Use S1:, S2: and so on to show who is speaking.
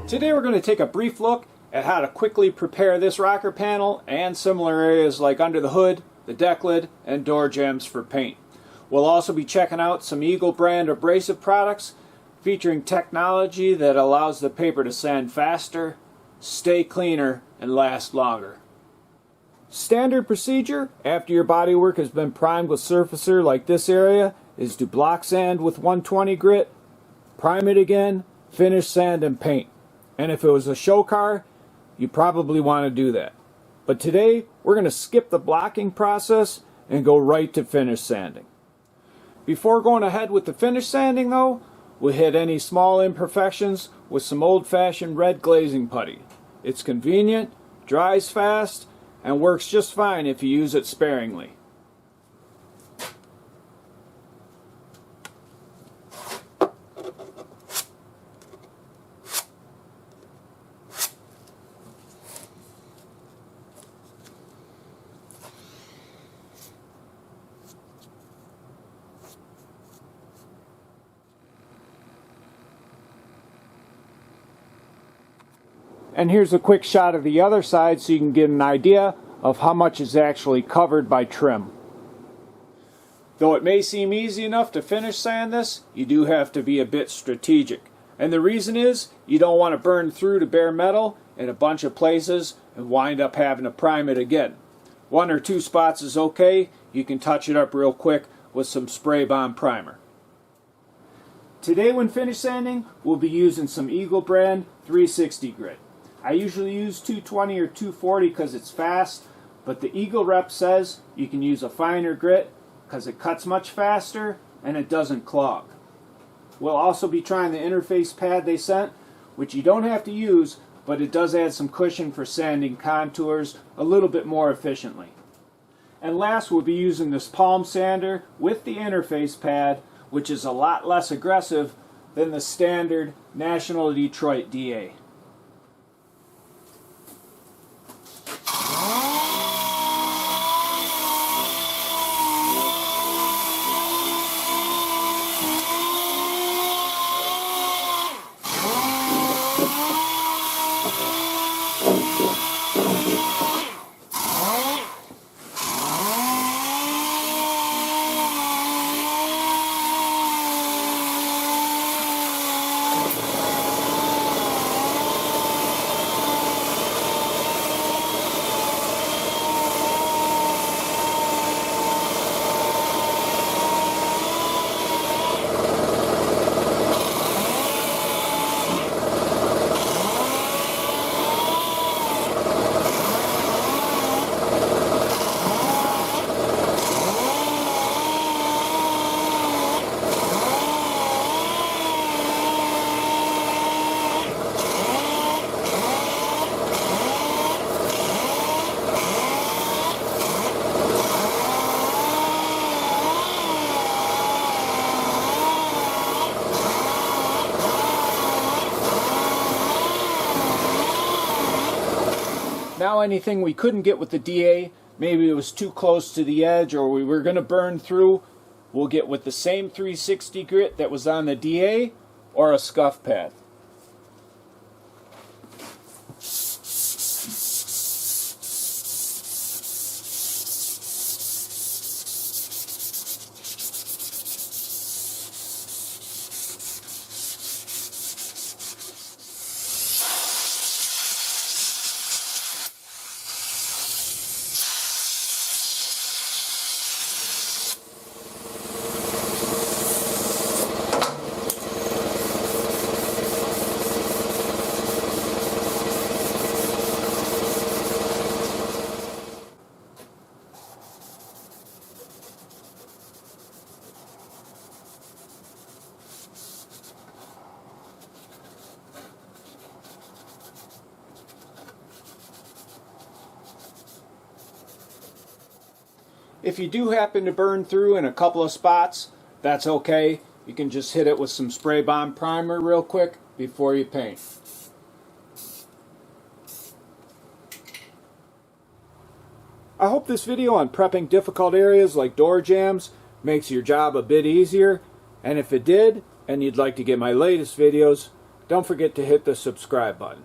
S1: Today we're going to take a brief look at how to quickly prepare this rocker panel and similar areas like under the hood, the deck lid, and door jambs for paint. We'll also be checking out some Eagle brand abrasive products featuring technology that allows the paper to sand faster, stay cleaner, and last longer. Standard procedure after your bodywork has been primed with surfacer like this area is to block sand with 120 grit, prime it again, finish sand, and paint. And if it was a show car, you probably want to do that. But today, we're going to skip the blocking process and go right to finish sanding. Before going ahead with the finish sanding though, we'll hit any small imperfections with some old-fashioned red glazing putty. It's convenient, dries fast, and works just fine if you use it sparingly. And here's a quick shot of the other side so you can get an idea of how much is actually covered by trim. Though it may seem easy enough to finish sand this, you do have to be a bit strategic. And the reason is, you don't want to burn through to bare metal in a bunch of places and wind up having to prime it again. 1 or 2 spots is okay. You can touch it up real quick with some spray bomb primer. Today when finish sanding, we'll be using some Eagle brand 360 grit. I usually use 220 or 240 because it's fast, but the Eagle rep says you can use a finer grit because it cuts much faster and it doesn't clog. We'll also be trying the interface pad they sent, which you don't have to use, but it does add some cushion for sanding contours a little bit more efficiently. And last, we'll be using this palm sander with the interface pad, which is a lot less aggressive than the standard National Detroit DA. Now anything we couldn't get with the DA, maybe it was too close to the edge or we were going to burn through, we'll get with the same 360 grit that was on the DA or a scuff pad. If you do happen to burn through in a couple of spots, that's okay. You can just hit it with some spray bomb primer real quick before you paint. I hope this video on prepping difficult areas like door jambs makes your job a bit easier. And if it did, and you'd like to get my latest videos, don't forget to hit the subscribe button.